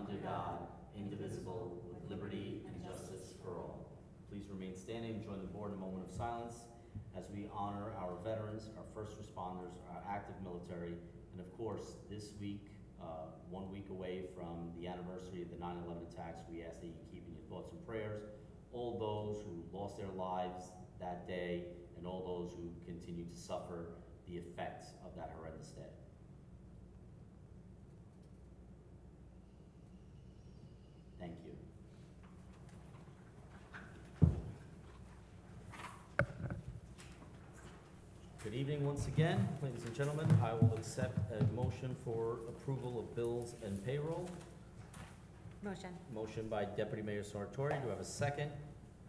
under God, indivisible, with liberty and justice for all. Please remain standing and join the board in a moment of silence as we honor our veterans, our first responders, our active military, and of course, this week, 1 week away from the anniversary of the 9/11 attacks, we ask that you keep in your thoughts and prayers all those who lost their lives that day and all those who continue to suffer the effects of that horrendous day. Thank you. Good evening once again, ladies and gentlemen. I will accept a motion for approval of bills and payroll. Motion. Motion by Deputy Mayor Sartori. Do I have a second?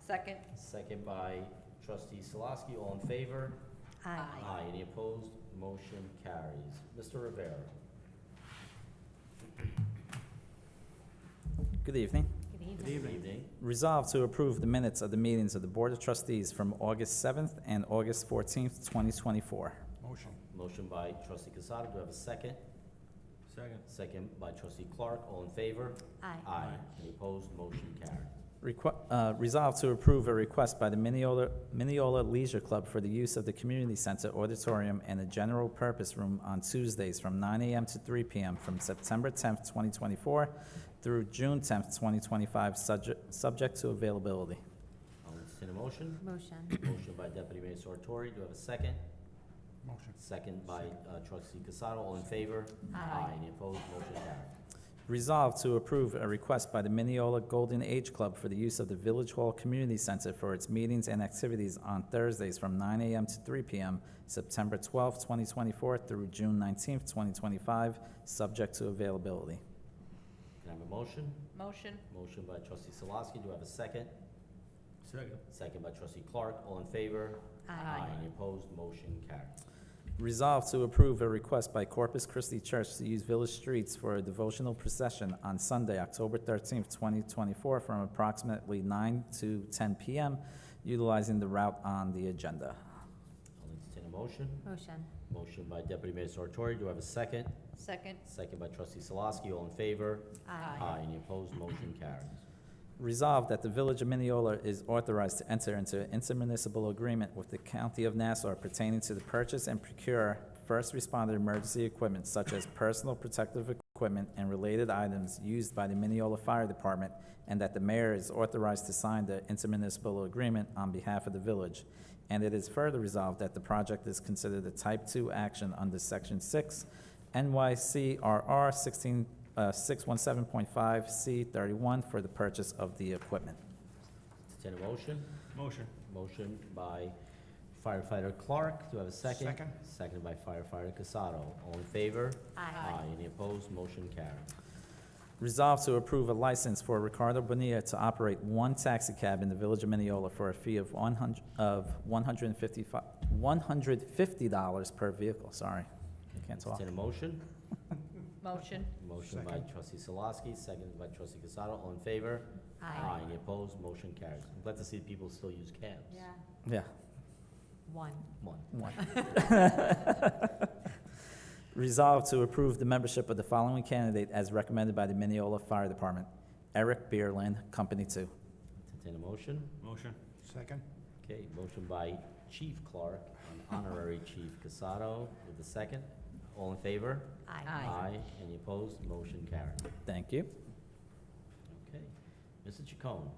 Second. Second by Trustee Salaski. All in favor? Aye. Aye. Any opposed? Motion carries. Mr. Rivera. Good evening. Good Good evening. evening. Resolved to approve the minutes of the meetings of the Board of Trustees from August 7th and August 14th, 2024. Motion. Motion by Trustee Casado. Do I have a second? Second. Second by Trustee Clark. All in favor? Aye. Aye. Any opposed? Motion carries. Resolved to approve a request by the Mineola Leisure Club for the use of the Community Center Auditorium and a general purpose room on Tuesdays from 9 a.m. to 3 p.m. from September 10th, 2024 through June 10th, 2025, subject to availability. I'll entertain a motion. Motion. Motion by Deputy Mayor Sartori. Do I have a second? Motion. Second by Trustee Casado. All in favor? Aye. Any opposed? Motion carries. Resolved to approve a request by the Mineola Golden Age Club for the use of the Village Hall Community Center for its meetings and activities on Thursdays from 9 a.m. to 3 p.m., September 12th, 2024 through June 19th, 2025, subject to availability. Can I have a motion? Motion. Motion by Trustee Salaski. Do I have a second? Second. Second by Trustee Clark. All in favor? Aye. Any opposed? Motion carries. Resolved to approve a request by Corpus Christi Church to use village streets for a devotional procession on Sunday, October 13th, 2024, from approximately 9 to 10 p.m., utilizing the route on the agenda. I'll entertain a motion. Motion. Motion by Deputy Mayor Sartori. Do I have a second? Second. Second by Trustee Salaski. All in favor? Aye. Any opposed? Motion carries. Resolved that the Village of Mineola is authorized to enter into an intermunicipal agreement with the County of Nassau pertaining to the purchase and procure first responder emergency equipment such as personal protective equipment and related items used by the Mineola Fire Department, and that the mayor is authorized to sign the intermunicipal agreement on behalf of the village. And it is further resolved that the project is considered a Type 2 action under Section 6 NYCRR 617.5C31 for the purchase of the equipment. Entertain a motion. Motion. Motion by Firefighter Clark. Do I have a second? Second. Second by Firefighter Casado. All in favor? Aye. Any opposed? Motion carries. Resolved to approve a license for Ricardo Bonilla to operate one taxi cab in the Village of Mineola for a fee of $150 per vehicle. Sorry, I can't talk. Entertain a motion. Motion. Motion by Second. Trustee Salaski, second by Trustee Casado. All in favor? Aye. Any opposed? Motion carries. I'm glad to see people still use cabs. Yeah. Yeah. One. One. Resolved to approve the membership of the following candidate as recommended by the Mineola Fire Department: Eric Bierland, Company 2. Entertain a motion. Motion. Second. Okay, motion by Chief Clark and honorary Chief Casado with the second. All in favor? Aye. Any opposed? Motion carries. Thank you. Okay. Mr. Chacon.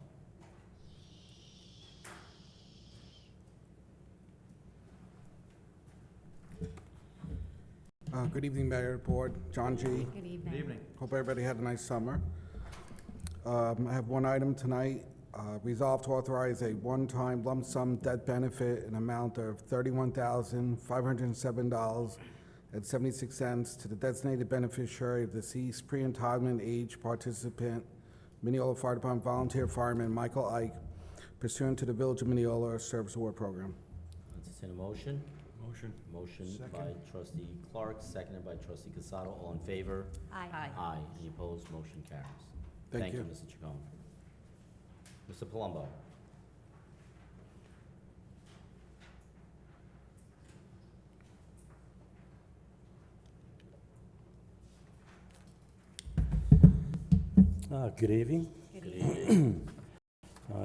Good evening, Mayor, Board, John G. Good evening. Hope everybody had a nice summer. I have one item tonight. Resolved to authorize a one-time lump sum death benefit in amount of $31,507.76 to the designated beneficiary of deceased pre-entitlement age participant, Mineola Fire Department volunteer fireman Michael Ike, pursuant to the Village of Mineola Service Award Program. Entertain a motion. Motion. Motion Second. by Trustee Clark, seconded by Trustee Casado. All in favor? Aye. Aye. Any opposed? Motion carries. Thank you. Mr. Chacon. Mr. Palumbo. Good evening. Good evening.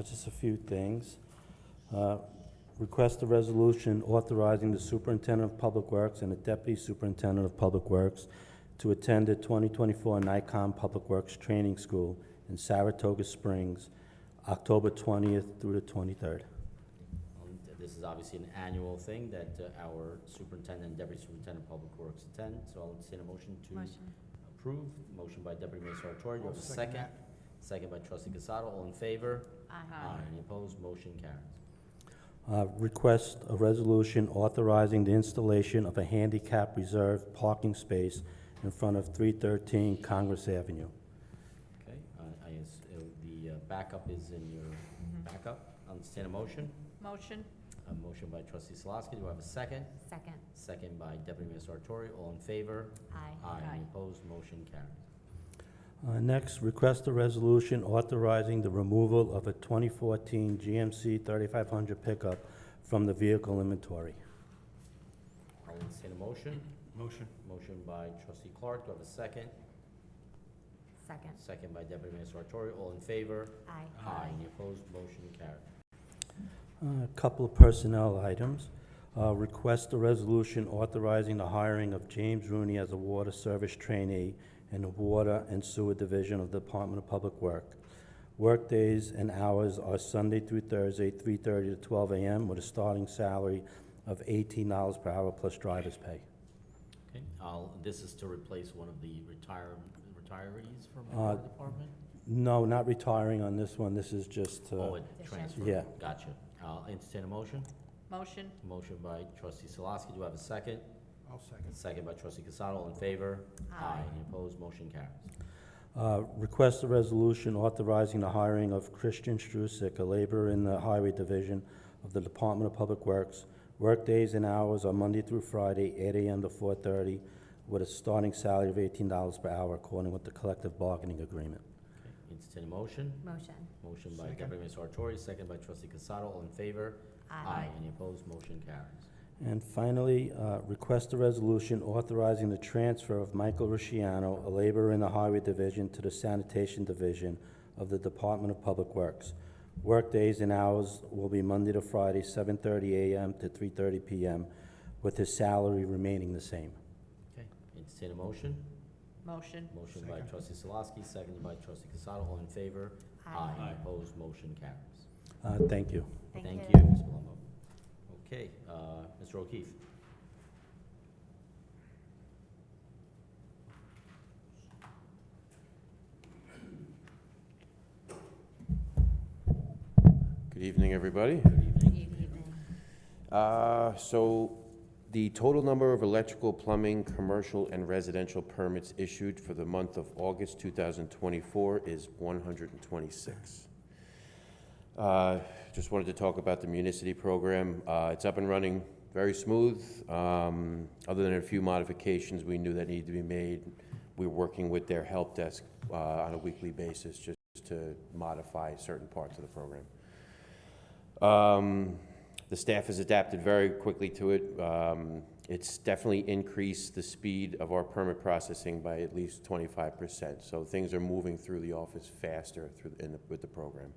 Just a few things. Request a resolution authorizing the Superintendent of Public Works and the Deputy Superintendent of Public Works to attend the 2024 NICOM Public Works Training School in Saratoga Springs, October 20th through the 23rd. This is obviously an annual thing that our superintendent and deputy superintendent of public works attend, so I'll entertain a motion to Motion. approve. Motion by Deputy Mayor Sartori. Do you have a I'll second second? that. Second by Trustee Casado. All in favor? Aye. Any opposed? Motion carries. Request a resolution authorizing the installation of a handicap reserved parking space in front of 313 Congress Avenue. Okay, the backup is in your backup. I'll entertain a motion. Motion. A motion by Trustee Salaski. Do I have a second? Second. Second by Deputy Mayor Sartori. All in favor? Aye. Any opposed? Motion carries. Next, request a resolution authorizing the removal of a 2014 GMC 3500 pickup from the vehicle inventory. I'll entertain a motion. Motion. Motion by Trustee Clark. Do I have a second? Second. Second by Deputy Mayor Sartori. All in favor? Aye. Any opposed? Motion carries. A couple of personnel items. Request a resolution authorizing the hiring of James Rooney as a water service trainee in the Water and Sewer Division of the Department of Public Works. Workdays and hours are Sunday through Thursday, 3:30 to 12 a.m., with a starting salary of $18 per hour plus driver's pay. Okay, this is to replace one of the retirees from the water department? No, not retiring on this one. This is just, Oh, it Just transferred. yeah. Gotcha. I'll entertain a motion. Motion. Motion by Trustee Salaski. Do I have a second? I'll second. Second by Trustee Casado. All in favor? Aye. Any opposed? Motion carries. request a resolution authorizing the hiring of Christian Strusik, a laborer in the Highway Division of the Department of Public Works. Workdays and hours are Monday through Friday, 8 a.m. to 4:30, with a starting salary of $18 per hour according with the collective bargaining agreement. Okay, entertain a motion. Motion. Motion by Second. Deputy Mayor Sartori, second by Trustee Casado. All in favor? Any opposed? Motion carries. And finally, request a resolution authorizing the transfer of Michael Rusciano, a laborer in the Highway Division, to the Sanitation Division of the Department of Public Works. Workdays and hours will be Monday to Friday, 7:30 a.m. to 3:30 p.m., with his salary remaining the same. Okay, entertain a motion. Motion. Motion by Second. Trustee Salaski, seconded by Trustee Casado. All in favor? Any opposed? Motion carries. Thank you. Thank you, Ms. Palumbo. Okay, Mr. O'Keefe. Good evening, everybody. Good evening. Good evening. So the total number of electrical, plumbing, commercial, and residential permits issued for the month of August 2024 is 126. Just wanted to talk about the Municity program. It's up and running very smooth. Other than a few modifications we knew that needed to be made, we're working with their help desk on a weekly basis just to modify certain parts of the program. The staff has adapted very quickly to it. It's definitely increased the speed of our permit processing by at least 25%. So things are moving through the office faster with the program.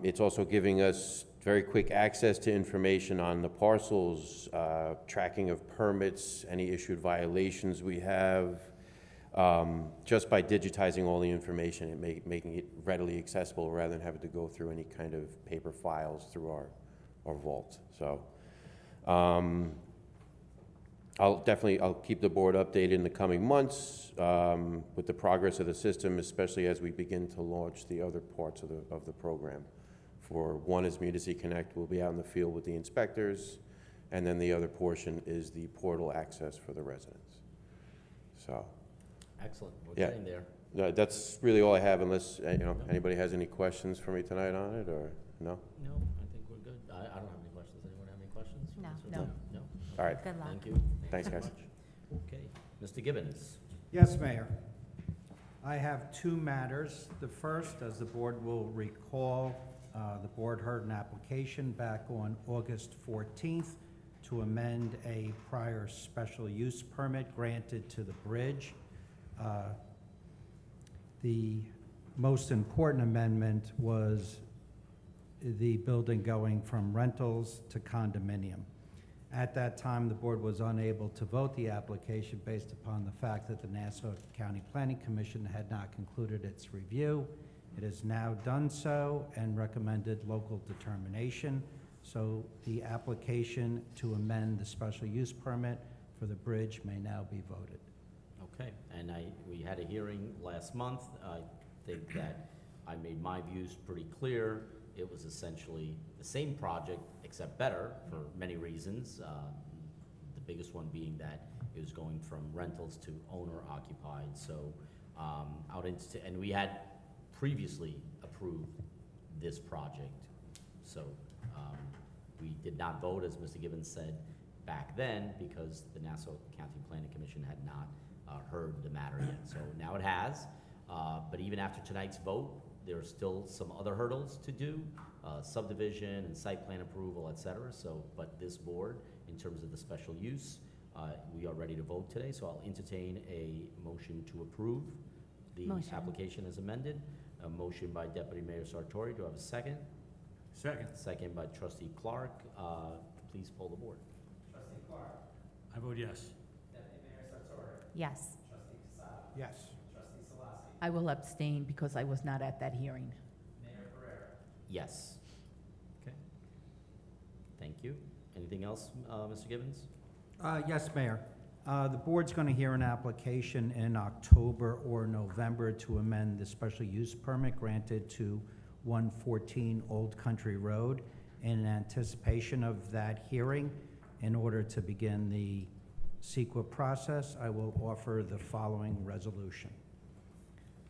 It's also giving us very quick access to information on the parcels, tracking of permits, any issued violations we have. Just by digitizing all the information and making it readily accessible rather than having to go through any kind of paper files through our vault. So I'll keep the board updated in the coming months with the progress of the system, especially as we begin to launch the other parts of the program. For one is Municity Connect, we'll be out in the field with the inspectors, and then the other portion is the portal access for the residents. So. Excellent. We're Yeah. getting there. That's really all I have, unless, anybody has any questions for me tonight on it, or no? No, I think we're good. I don't have any questions. Anyone have any questions? No. No. No? All right, Good luck. Thank you. Thanks, very guys. much. Okay, Mr. Gibbons. Yes, Mayor. I have two matters. The first, as the board will recall, the board heard an application back on August 14th to amend a prior special use permit granted to the bridge. The most important amendment was the building going from rentals to condominium. At that time, the board was unable to vote the application based upon the fact that the Nassau County Planning Commission had not concluded its review. It has now done so and recommended local determination. So the application to amend the special use permit for the bridge may now be voted. Okay, and we had a hearing last month. I think that I made my views pretty clear. It was essentially the same project, except better for many reasons. The biggest one being that it was going from rentals to owner occupied. So and we had previously approved this project. So we did not vote, as Mr. Gibbons said back then, because the Nassau County Planning Commission had not heard the matter yet. So now it has, but even after tonight's vote, there are still some other hurdles to do, subdivision and site plan approval, et cetera. So, but this board, in terms of the special use, we are ready to vote today. So I'll entertain a motion to approve the Motion. application as amended. A motion by Deputy Mayor Sartori. Do I have a second? Second. Second by Trustee Clark. Please poll the board. I vote yes. Yes. Yes. I will abstain because I was not at that hearing. Yes. Okay. Thank you. Anything else, Mr. Gibbons? Yes, Mayor. The board's going to hear an application in October or November to amend the special use permit granted to 114 Old Country Road. In anticipation of that hearing, in order to begin the CEQA process, I will offer the following resolution.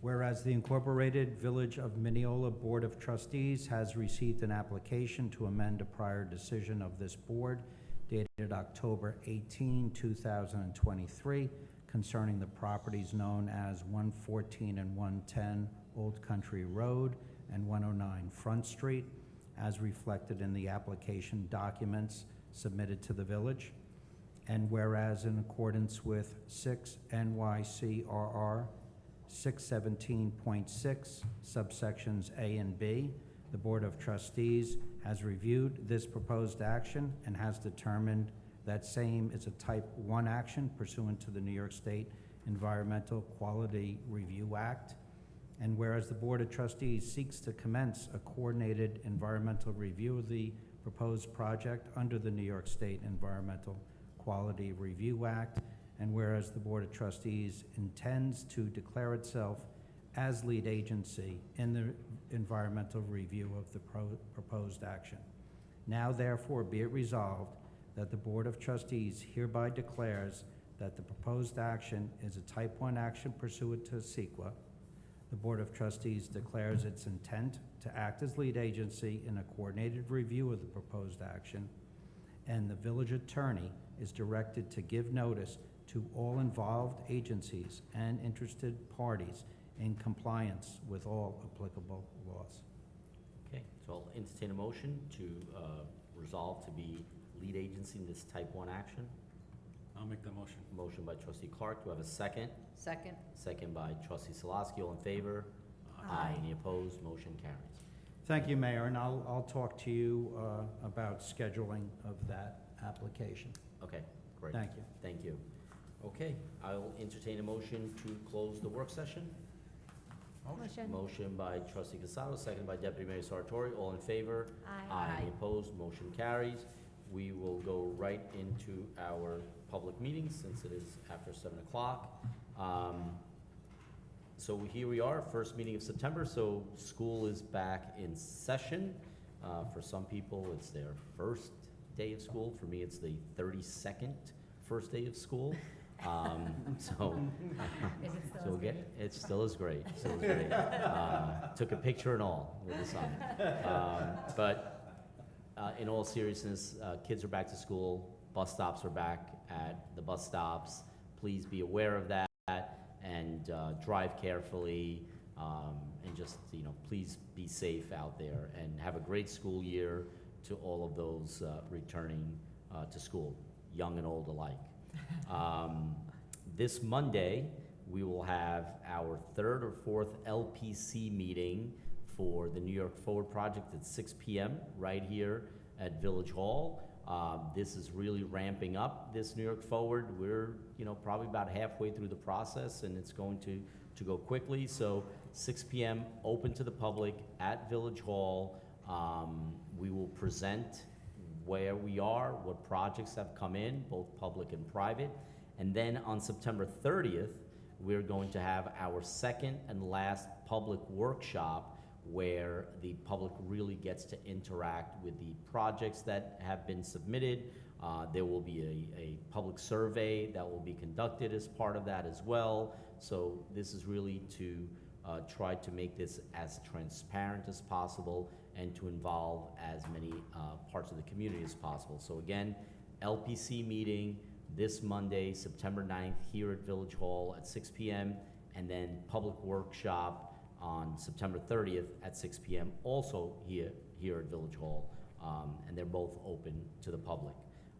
Whereas the Incorporated Village of Mineola Board of Trustees has received an application to amend a prior decision of this board dated October 18, 2023, concerning the properties known as 114 and 110 Old Country Road and 109 Front Street, as reflected in the application documents submitted to the village. And whereas in accordance with 6 NYCRR 617.6 subsections A and B, the Board of Trustees has reviewed this proposed action and has determined that same is a Type 1 action pursuant to the New York State Environmental Quality Review Act. And whereas the Board of Trustees seeks to commence a coordinated environmental review of the proposed project under the New York State Environmental Quality Review Act, and whereas the Board of Trustees intends to declare itself as lead agency in the environmental review of the proposed action. Now therefore be it resolved that the Board of Trustees hereby declares that the proposed action is a Type 1 action pursuant to CEQA. The Board of Trustees declares its intent to act as lead agency in a coordinated review of the proposed action, and the village attorney is directed to give notice to all involved agencies and interested parties in compliance with all applicable laws. Okay, so I'll entertain a motion to resolve to be lead agency in this Type 1 action. I'll make the motion. Motion by Trustee Clark. Do I have a second? Second. Second by Trustee Salaski. All in favor? Aye. Any opposed? Motion carries. Thank you, Mayor, and I'll talk to you about scheduling of that application. Okay, great. Thank you. Thank you. Okay, I'll entertain a motion to close the work session. Motion. Motion by Trustee Casado, second by Deputy Mayor Sartori. All in favor? Aye. Any opposed? Motion carries. We will go right into our public meeting since it is after 7 o'clock. So here we are, first meeting of September, so school is back in session. For some people, it's their first day of school. For me, it's the 32nd first day of school. So, Is it still so again, it still is great, still is great. Took a picture and all with the sun. But in all seriousness, kids are back to school, bus stops are back at the bus stops. Please be aware of that and drive carefully, and just, please be safe out there and have a great school year to all of those returning to school, young and old alike. This Monday, we will have our third or fourth LPC meeting for the New York Forward Project at 6 p.m. right here at Village Hall. This is really ramping up, this New York Forward. We're, probably about halfway through the process, and it's going to go quickly. So 6 p.m., open to the public at Village Hall. We will present where we are, what projects have come in, both public and private. And then on September 30th, we're going to have our second and last public workshop where the public really gets to interact with the projects that have been submitted. There will be a public survey that will be conducted as part of that as well. So this is really to try to make this as transparent as possible and to involve as many parts of the community as possible. So again, LPC meeting this Monday, September 9th, here at Village Hall at 6 p.m., and then public workshop on September 30th at 6 p.m., also here at Village Hall, and they're both open to the public.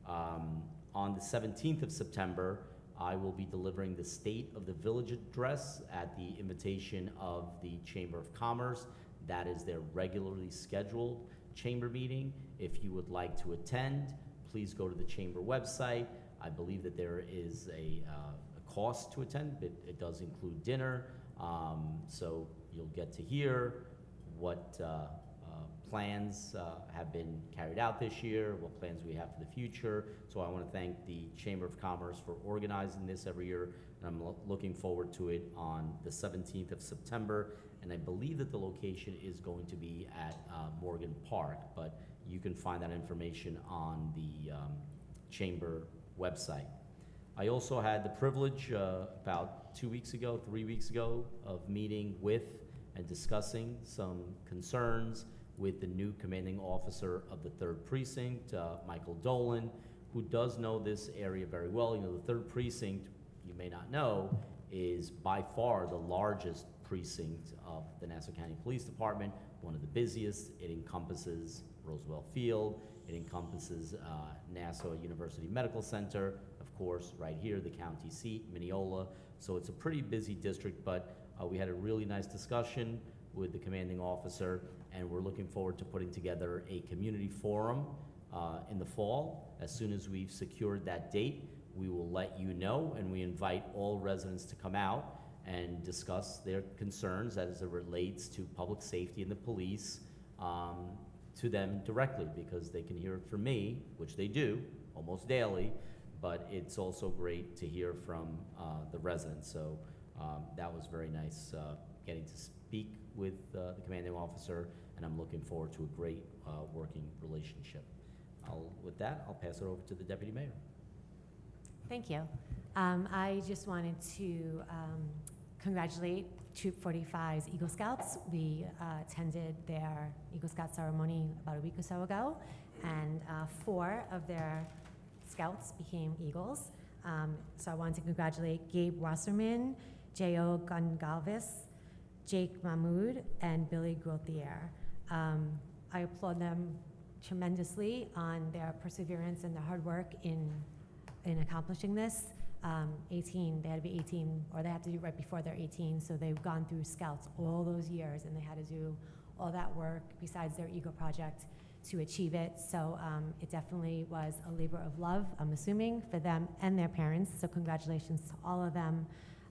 On the 17th of September, I will be delivering the State of the Village address at the invitation of the Chamber of Commerce. That is their regularly scheduled chamber meeting. If you would like to attend, please go to the chamber website. I believe that there is a cost to attend, but it does include dinner. So you'll get to hear what plans have been carried out this year, what plans we have for the future. So I want to thank the Chamber of Commerce for organizing this every year, and I'm looking forward to it on the 17th of September. And I believe that the location is going to be at Morgan Park, but you can find that information on the Chamber website. I also had the privilege about 3 weeks ago, of meeting with and discussing some concerns with the new commanding officer of the 3rd Precinct, Michael Dolan, who does know this area very well. The 3rd Precinct, you may not know, is by far the largest precinct of the Nassau County Police Department, one of the busiest. It encompasses Roosevelt Field, it encompasses Nassau University Medical Center, of course, right here, the county seat, Mineola. So it's a pretty busy district, but we had a really nice discussion with the commanding officer, and we're looking forward to putting together a community forum in the fall. As soon as we've secured that date, we will let you know, and we invite all residents to come out and discuss their concerns as it relates to public safety and the police to them directly, because they can hear it from me, which they do almost daily, but it's also great to hear from the residents. So that was very nice getting to speak with the commanding officer, and I'm looking forward to a great working relationship. With that, I'll pass it over to the Deputy Mayor. Thank you. I just wanted to congratulate Troop 45's Eagle Scouts. We attended their Eagle Scout ceremony about a week or so ago, and 4 of their scouts became Eagles. So I wanted to congratulate Gabe Wasserman, J.O. Gongalvis, Jake Mahmood, and Billy Grothier. I applaud them tremendously on their perseverance and their hard work in accomplishing this. 18, they had to be 18, or they have to do it right before they're 18, so they've gone through Scouts all those years, and they had to do all that work besides their Eagle Project to achieve it. So it definitely was a labor of love, I'm assuming, for them and their parents, so congratulations to all of them.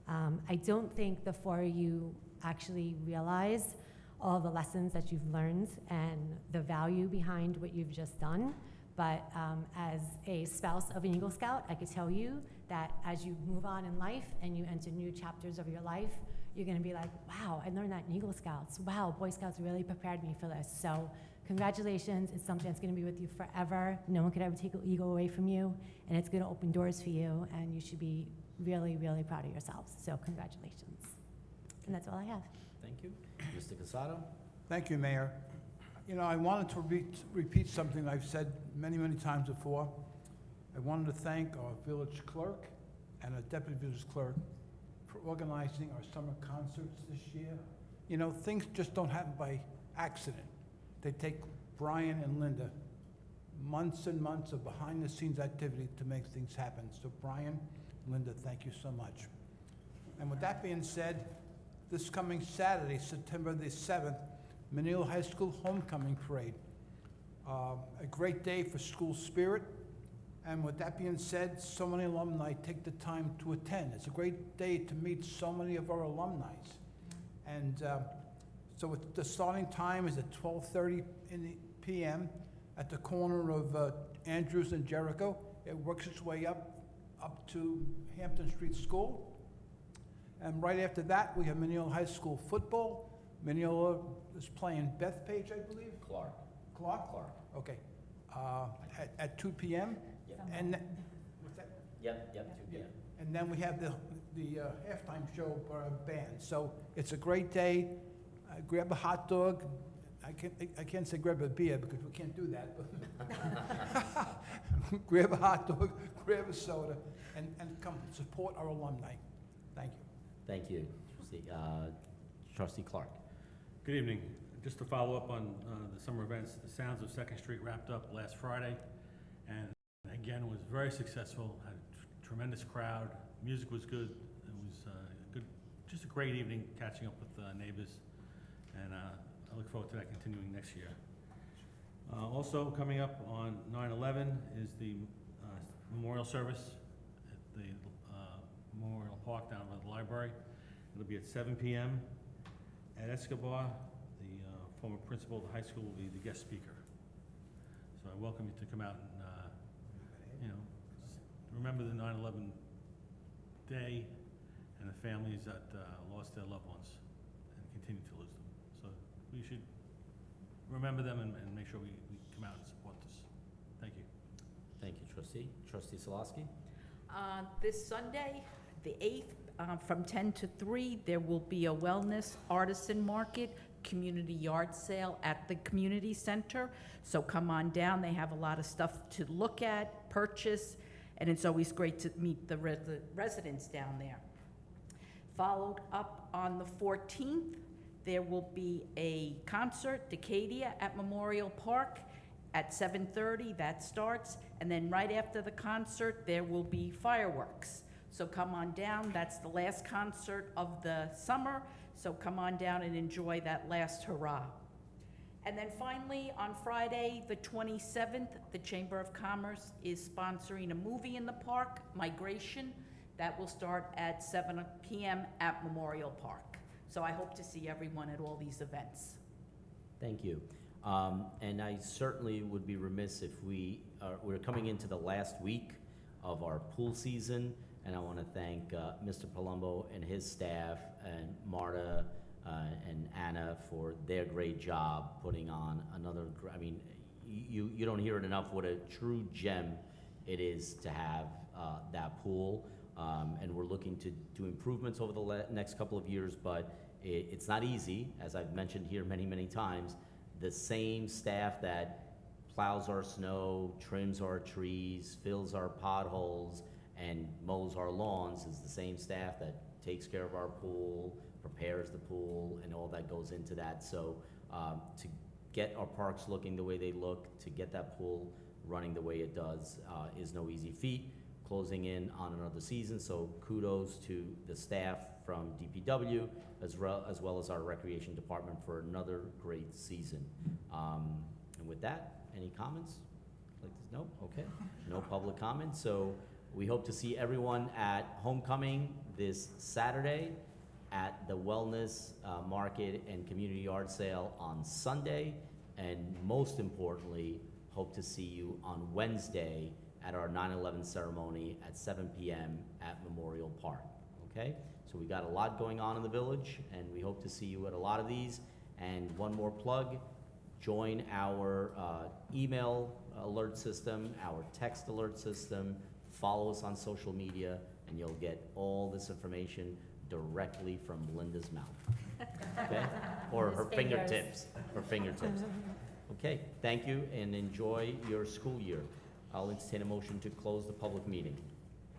I don't think the 4 of you actually realize all the lessons that you've learned and the value behind what you've just done. But as a spouse of an Eagle Scout, I could tell you that as you move on in life and you enter new chapters of your life, you're gonna be like, wow, I learned that in Eagle Scouts. Wow, Boy Scouts really prepared me for this. So congratulations, it's something that's gonna be with you forever. No one could ever take an Eagle away from you, and it's gonna open doors for you, and you should be really, really proud of yourselves. So congratulations. And that's all I have. Thank you. Mr. Casado? Thank you, Mayor. I wanted to repeat something I've said many, many times before. I wanted to thank our village clerk and our deputy village clerk for organizing our summer concerts this year. Things just don't happen by accident. They take Brian and Linda months and months of behind-the-scenes activity to make things happen. So Brian, Linda, thank you so much. And with that being said, this coming Saturday, September the 7th, Mineola High School Homecoming Parade. A great day for school spirit. And with that being said, so many alumni take the time to attend. It's a great day to meet so many of our alumni. And so the starting time is at 12:30 p.m. at the corner of Andrews and Jericho. It works its way up to Hampton Street School. And right after that, we have Mineola High School football. Mineola is playing Bethpage, I believe. Clark. Clark? Okay. At 2 p.m. Yep. And, what's that? Yep, 2 p.m. And then we have the halftime show for our band. So it's a great day. Grab a hot dog. I can't say grab a beer because we can't do that. But grab a hot dog, grab a soda, and come support our alumni. Thank you. Thank you, Trustee Clark. Good evening. Just to follow up on the summer events, the Sounds of Second Street wrapped up last Friday, and again, was very successful, had a tremendous crowd, music was good, it was good, just a great evening catching up with neighbors, and I look forward to that continuing next year. Also coming up on 9/11 is the memorial service at the Memorial Park down by the library. It'll be at 7 p.m. Ed Escobar, the former principal of the high school, will be the guest speaker. So I welcome you to come out and, remember the 9/11 day and the families that lost their loved ones and continue to lose them. So we should remember them and make sure we come out and support this. Thank you. Thank you, Trustee. Trustee Solosky? This Sunday, the 8th, from 10 to 3, there will be a wellness artisan market, community yard sale at the community center. So come on down. They have a lot of stuff to look at, purchase, and it's always great to meet the residents down there. Followed up on the 14th, there will be a concert, Decadia, at Memorial Park at 7:30. That starts. And then right after the concert, there will be fireworks. So come on down. That's the last concert of the summer. So come on down and enjoy that last hurrah. And then finally, on Friday, the 27th, the Chamber of Commerce is sponsoring a movie in the park, Migration. That will start at 7 p.m. at Memorial Park. So I hope to see everyone at all these events. Thank you. And I certainly would be remiss if we're coming into the last week of our pool season, and I want to thank Mr. Palumbo and his staff, and Marta and Anna for their great job putting on another, you don't hear it enough what a true gem it is to have that pool. And we're looking to do improvements over the next couple of years, but it's not easy, as I've mentioned here many, many times. The same staff that plows our snow, trims our trees, fills our potholes, and mows our lawns is the same staff that takes care of our pool, prepares the pool, and all that goes into that. So to get our parks looking the way they look, to get that pool running the way it does is no easy feat. Closing in on another season, so kudos to the staff from DPW as well as our recreation department for another great season. And with that, any comments? No? Okay. No public comments. So we hope to see everyone at Homecoming this Saturday, at the Wellness Market and Community Yard Sale on Sunday, and most importantly, hope to see you on Wednesday at our 9/11 ceremony at 7 p.m. at Memorial Park, okay? So we got a lot going on in the village, and we hope to see you at a lot of these. And one more plug, join our email alert system, our text alert system, follow us on social media, and you'll get all this information directly from Linda's mouth, okay? Or her fingertips, Okay, thank you, and enjoy your school year. I'll entertain a motion to close the public meeting.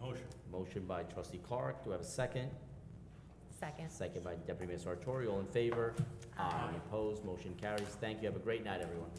Motion. Motion by Trustee Clark. Do I have a second? Second. Second by Deputy Mayor Sartori. All in favor? Aye. Opposed? Motion carries. Thank you. Have a great night, everyone.